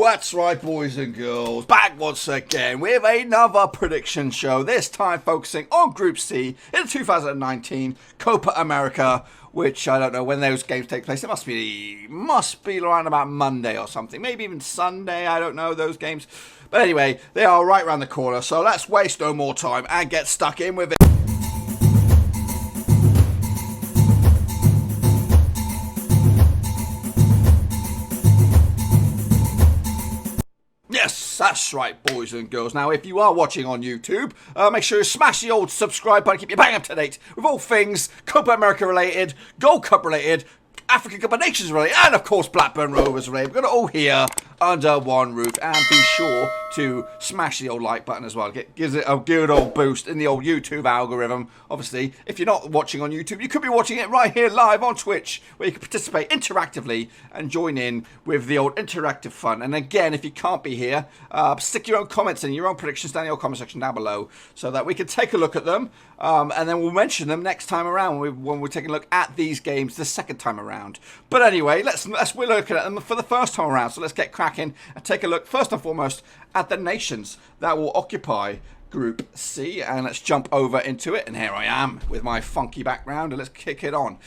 That's right, boys and girls. Back once again with another prediction show. This time focusing on Group C in 2019 Copa America, which I don't know when those games take place. It must be around about Monday or something. Maybe even Sunday. I don't know those games. But anyway, they are right around the corner. So let's waste no more time and get stuck in with it. Yes, that's right, boys and girls. Now, if you are watching on YouTube, make sure you smash the old subscribe button, keep you bang up to date with all things Copa America related, Gold Cup related, African Cup of Nations related, and of course Blackburn Rovers related. We've got it all here under one roof, and be sure to smash the old like button as well. Gives it a good old boost in the old YouTube algorithm. Obviously, if you're not watching on YouTube, you could be watching it right here live on Twitch, where you can participate interactively and join in with the old interactive fun. And again, if you can't be here, stick your own comments in, your own predictions down in your comment section down below, so that we can take a look at them, and then we'll mention them next time around when we're taking a look at these games the second time around. But anyway, we're looking at them for the first time around, so let's get cracking and take a look first and foremost at the nations that will occupy Group C, and let's jump over into it. And here I am with my funky background, and let's kick it on.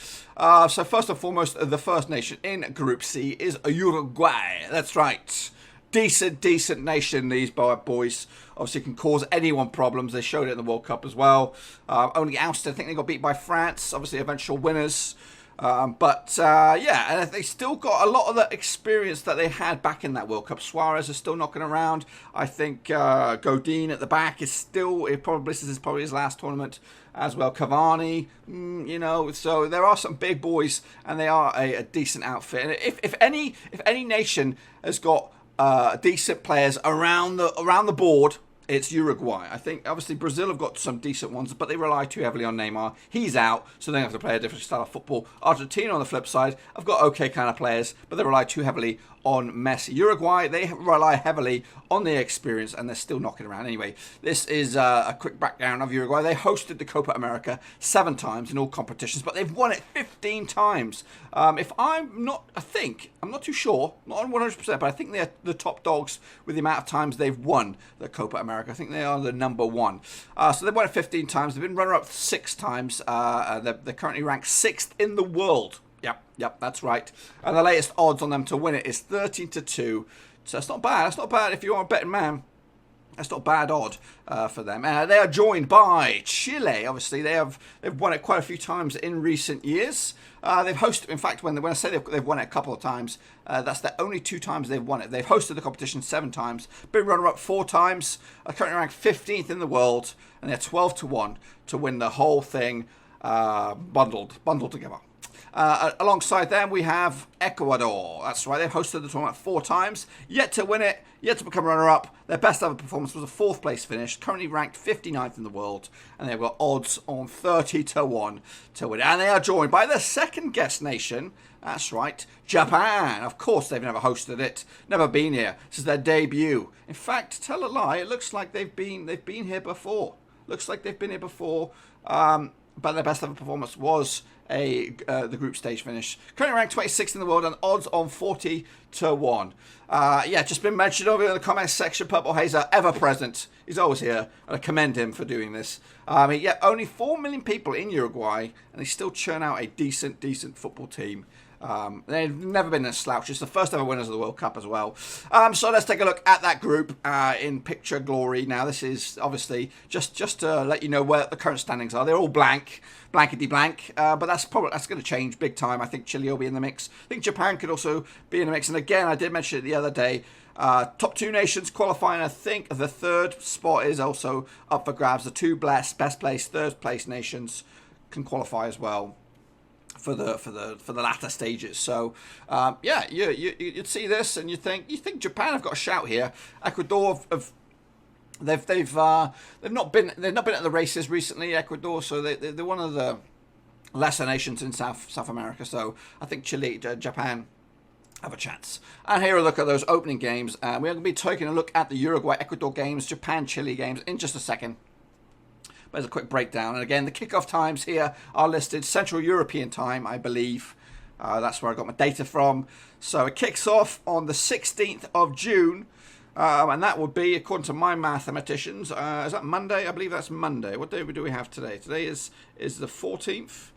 So first and foremost, the first nation in Group C is Uruguay. That's right. Decent nation, these boys. Obviously can cause anyone problems. They showed it in the World Cup as well. Only ousted. I think they got beat by France. Obviously eventual winners. Yeah, and they still got a lot of the experience that they had back in that World Cup. Suarez is still knocking around. I think Godin at the back is still, this is probably his last tournament as well. Cavani, you know, so there are some big boys, and they are a decent outfit. And if any nation has got decent players around the board, it's Uruguay. I think obviously Brazil have got some decent ones, but they rely too heavily on Neymar. He's out, so they have to play a different style of football. Argentina, on the flip side, have got okay kind of players, but they rely too heavily on Messi. Uruguay, they rely heavily on their experience, and they're still knocking around. Anyway, this is a quick background of Uruguay. They hosted the Copa America 7 times in all competitions, but they've won it 15 times. I'm not too sure, not 100%, but I think they're the top dogs with the amount of times they've won the Copa America. I think they are the number 1. So they've won it 15 times. They've been runner-up 6 times. They're currently ranked 6th in the world. Yep, that's right. And the latest odds on them to win it is 13-2. So that's not bad. That's not bad if you are a betting man. That's not a bad odd for them. They are joined by Chile. Obviously, they've won it quite a few times in recent years. They've hosted, in fact, when I say they've won it a couple of times, that's the only 2 times they've won it. They've hosted the competition 7 times, been runner-up 4 times, are currently ranked 15th in the world, and they're 12-1 to win the whole thing bundled together. Alongside them, we have Ecuador. That's right, they've hosted the tournament 4 times, yet to win it, yet to become runner-up. Their best ever performance was a 4th place finish, currently ranked 59th in the world, and they've got odds on 30-1 to win it. And they are joined by the second guest nation. That's right, Japan. Of course, they've never hosted it, never been here. This is their debut. In fact, tell a lie, it looks like they've been here before. Looks like they've been here before, but their best ever performance was the group stage finish. Currently ranked 26th in the world and odds on 40-1. Just been mentioned over in the comments section. Purple Hazer, ever present. He's always here, and I commend him for doing this. Only 4 million people in Uruguay, and they still churn out a decent football team. They've never been a slouch. It's the first ever winners of the World Cup as well. So let's take a look at that group in picture glory. Now, this is obviously just to let you know where the current standings are. They're all blankety blank, but that's going to change big time. I think Chile will be in the mix. I think Japan could also be in the mix. And again, I did mention it the other day. Top 2 nations qualifying. I think the 3rd spot is also up for grabs. The 2 best place, 3rd place nations can qualify as well for the latter stages. So you'd see this and you think Japan have got a shout here. Ecuador they've not been at the races recently, Ecuador, so they're one of the lesser nations in South America. So I think Chile, Japan have a chance. And here a look at those opening games. We're going to be taking a look at the Uruguay Ecuador games, Japan Chile games in just a second. There's a quick breakdown. And again, the kickoff times here are listed Central European time, I believe. That's where I got my data from. So it kicks off on the 16th of June. And that would be, according to my mathematicians, is that Monday? I believe that's Monday. What day do we have today? Today is the 14th,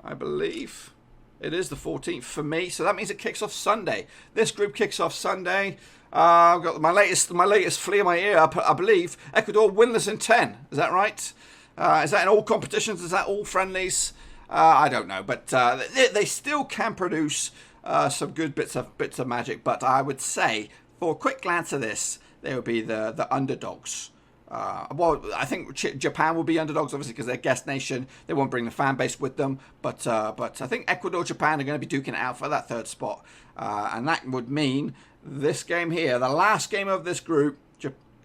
I believe. It is the 14th for me, so that means it kicks off Sunday. This group kicks off Sunday. I've got my latest flea in my ear. I believe Ecuador winless in 10. Is that right? Is that in all competitions? Is that all friendlies? I don't know, but they still can produce some good bits of magic. But I would say, for a quick glance at this, they would be the underdogs. Well, I think Japan will be underdogs, obviously, because they're guest nation. They won't bring the fan base with them. But I think Ecuador, Japan are going to be duking it out for that third spot. And that would mean this game here, the last game of this group,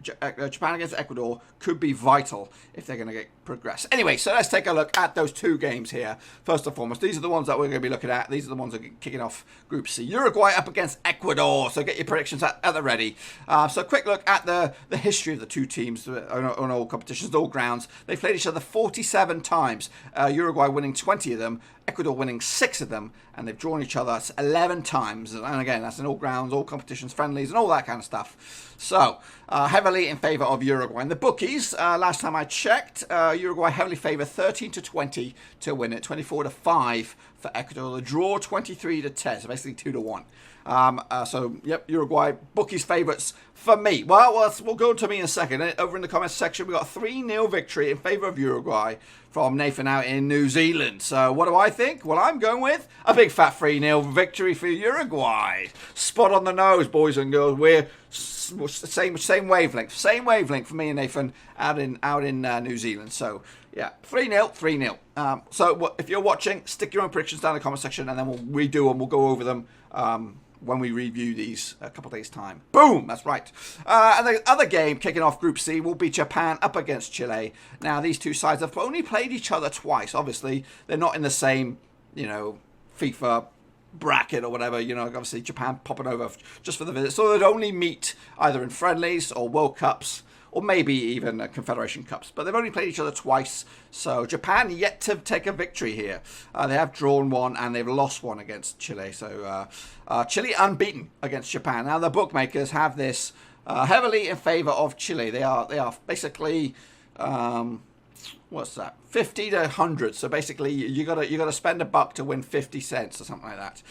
Japan against Ecuador, could be vital if they're going to progress. Anyway, so let's take a look at those two games here. First and foremost, these are the ones that we're going to be looking at. These are the ones that are kicking off Group C. Uruguay up against Ecuador. So get your predictions at the ready. So a quick look at the history of the two teams on all competitions, all grounds. They've played each other 47 times. Uruguay winning 20 of them. Ecuador winning 6 of them, and they've drawn each other 11 times. And again, that's in all grounds, all competitions, friendlies, and all that kind of stuff. So, heavily in favour of Uruguay. And the bookies, last time I checked, Uruguay heavily favour 13-20 to win it, 24-5 for Ecuador. The draw 23-10, so basically 2-1. So, yep, Uruguay, bookies favourites for me. Well, we'll go to me in a second. Over in the comments section, we got a 3-0 victory in favour of Uruguay from Nathan out in New Zealand. So, what do I think? Well, I'm going with a big fat 3-0 victory for Uruguay. Spot on the nose, boys and girls. We're same wavelength. Same wavelength for me and Nathan out in New Zealand. So, yeah, 3-0, 3-0. So, if you're watching, stick your own predictions down in the comment section, and then we'll redo them. We'll go over them when we review these a couple of days' time. Boom! That's right. And the other game kicking off Group C will be Japan up against Chile. Now, these two sides have only played each other twice. Obviously, they're not in the same, FIFA bracket or whatever. Obviously, Japan popping over just for the visit. So they'd only meet either in friendlies or World Cups, or maybe even Confederation Cups. But they've only played each other twice, so Japan yet to take a victory here. They have drawn one, and they've lost one against Chile. So Chile unbeaten against Japan. Now, the bookmakers have this heavily in favour of Chile. They are basically... what's that? 50 to 100. So basically, you gotta spend $1 to win 50 cents or something like that.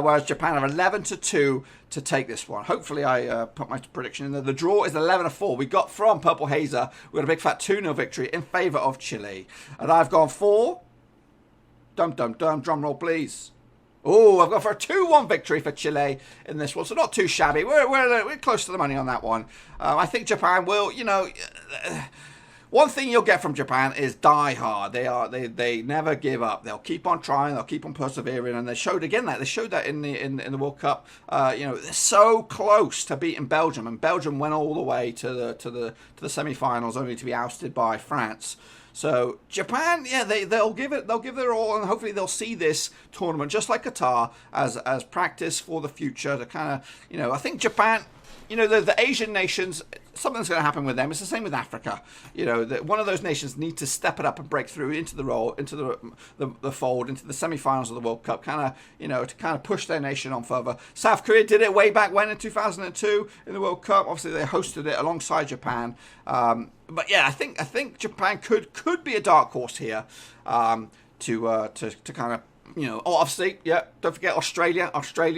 Whereas Japan are 11-2 to take this one. Hopefully, I put my prediction in there. The draw is 11-4. We got from Purple Hazer. We got a big fat 2-0 victory in favour of Chile, and I've gone for drum roll, please. Oh, I've gone for a 2-1 victory for Chile in this one, so not too shabby. We're close to the money on that one. I think Japan will, one thing you'll get from Japan is die hard. They never give up. They'll keep on trying. They'll keep on persevering. And they showed that in the World Cup. They're so close to beating Belgium, and Belgium went all the way to the semi-finals, only to be ousted by France. So Japan, yeah, they'll give their all, and hopefully they'll see this tournament just like Qatar as practice for the future to kind of, I think Japan. The Asian nations, something's going to happen with them. It's the same with Africa. One of those nations need to step it up and break through into the fold, into the semi-finals of the World Cup, to kind of push their nation on further. South Korea did it way back when in 2002 in the World Cup. Obviously, they hosted it alongside Japan. But yeah, I think Japan could be a dark horse here to kind of. Obviously, yeah, don't forget Australia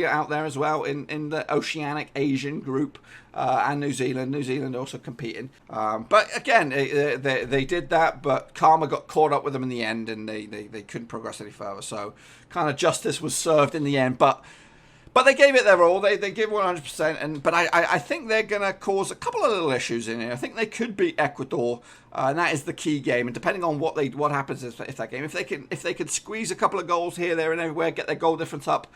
out there as well in the Oceanic Asian group, and New Zealand also competing. But again, they did that, but karma got caught up with them in the end, and they couldn't progress any further. So kind of justice was served in the end, but they gave it their all. They give 100%, but I think they're going to cause a couple of little issues in here. I think they could beat Ecuador, and that is the key game. And depending on what happens if that game, if they can squeeze a couple of goals here, there, and everywhere, get their goal difference up,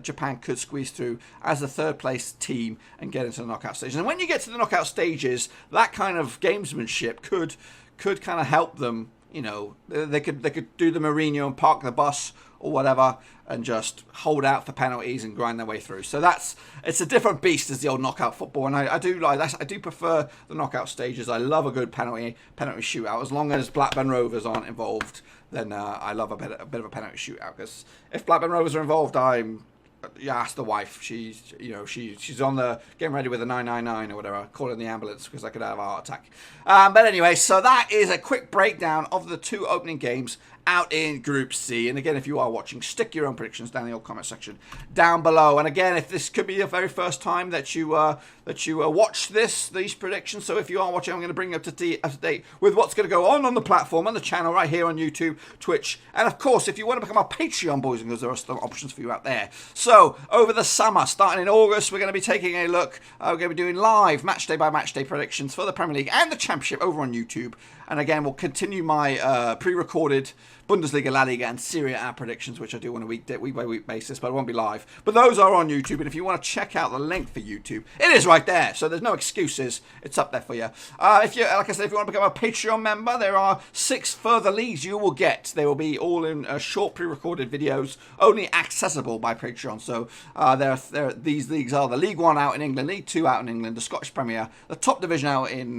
Japan could squeeze through as the third place team and get into the knockout stages. And when you get to the knockout stages, that kind of gamesmanship could kind of help them you know, they could do the Mourinho and park the bus or whatever and just hold out for penalties and grind their way through. So it's a different beast as the old knockout football, and I do like that. I do prefer the knockout stages. I love a good penalty shootout. As long as Blackburn Rovers aren't involved, then I love a bit of a penalty shootout, because if Blackburn Rovers are involved, ask the wife. She's on the getting ready with a 999 or whatever, calling the ambulance because I could have a heart attack. But anyway, so that is a quick breakdown of the 2 opening games out in Group C. And again, if you are watching, stick your own predictions down in the old comment section down below. And again, if this could be your very first time that you watch these predictions, so if you are watching, I'm going to bring you up to date with what's going to go on the platform, on the channel, right here on YouTube, Twitch, and of course, if you want to become a Patreon, boys and girls, there are still options for you out there. So over the summer, starting in August, we're going to be taking a look. We're going to be doing live match day by match day predictions for the Premier League and the Championship over on YouTube. And again, we'll continue my pre-recorded Bundesliga, La Liga, and Serie A predictions, which I do on a week by week basis, but it won't be live. But those are on YouTube, and if you want to check out the link for YouTube, it is right there. So there's no excuses; it's up there for you. If you, like I said, if you want to become a Patreon member, there are 6 further leagues you will get. They will be all in short pre-recorded videos, only accessible by Patreon. So these leagues are the League 1 out in England, League 2 out in England, the Scottish Premier, the top division out in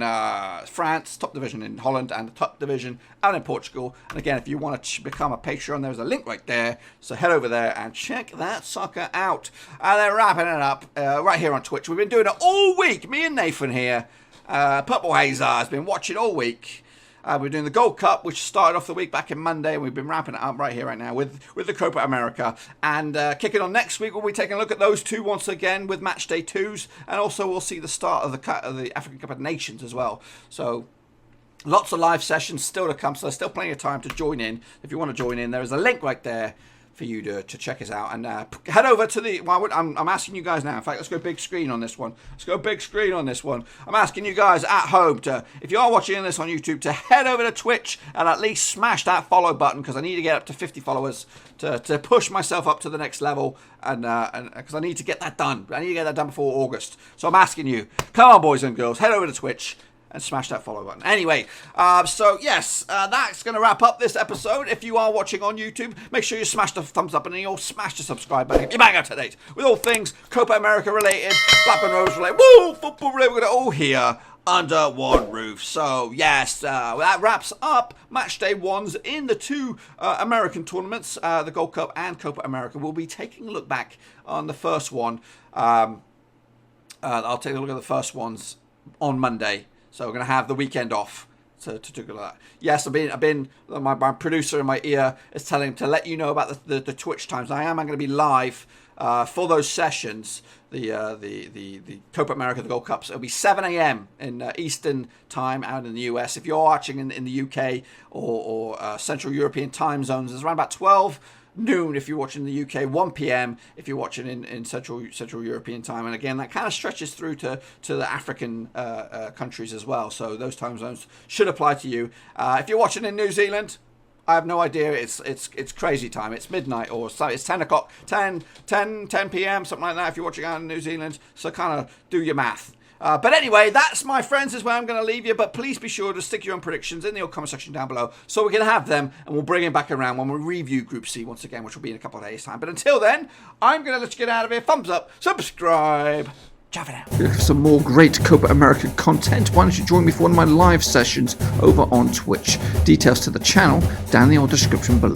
France, top division in Holland, and the top division out in Portugal. And again, if you want to become a Patreon, there's a link right there, so head over there and check that sucker out. And then wrapping it up right here on Twitch, we've been doing it all week. Me and Nathan here, Purple Hazer has been watching all week. We're doing the Gold Cup, which started off the week back in Monday, and we've been wrapping it up right here, right now, with the Copa America. And kicking on next week, we'll be taking a look at those 2 once again with match day 2s, and also we'll see the start of the African Cup of Nations as well. So lots of live sessions still to come, so there's still plenty of time to join in. If you want to join in, there is a link right there for you to check us out. And head over to the... Well, I'm asking you guys now. In fact, let's go big screen on this one. I'm asking you guys at home to, if you are watching this on YouTube, to head over to Twitch and at least smash that follow button, because I need to get up to 50 followers to push myself up to the next level, and because I need to get that done. I need to get that done before August. So I'm asking you, come on, boys and girls, head over to Twitch and smash that follow button. Anyway, so yes, that's going to wrap up this episode. If you are watching on YouTube, make sure you smash the thumbs up and then you'll smash the subscribe button. You're bang up to date with all things Copa America related, Blackburn Rovers related, woo, football related. We're going to all here under one roof. So yes, that wraps up match day 1s in the 2 American tournaments, the Gold Cup and Copa America. We'll be taking a look back on the first one. I'll take a look at the first ones on Monday. So we're going to have the weekend off to do that. Yes, my producer in my ear is telling him to let you know about the Twitch times. I'm going to be live for those sessions, the Copa America, the Gold Cups. It'll be 7 a.m. in Eastern time out in the US. If you're watching in the UK or Central European time zones, it's around about 12 noon if you're watching in the UK, 1 p.m. if you're watching in Central European time. And again, that kind of stretches through to the African countries as well. So those time zones should apply to you. If you're watching in New Zealand, I have no idea. It's crazy time. It's midnight or so. It's 10 o'clock, 10 p.m., something like that if you're watching out in New Zealand. So kind of do your math. But anyway, that's, my friends, is where I'm going to leave you. But please be sure to stick your own predictions in the old comment section down below so we can have them, and we'll bring them back around when we review Group C once again, which will be in a couple of days' time. But until then, I'm going to let you get out of here. Thumbs up, subscribe. Ciao for now. If you're looking for some more great Copa America content, why don't you join me for one of my live sessions over on Twitch. Details to the channel down in the old description below.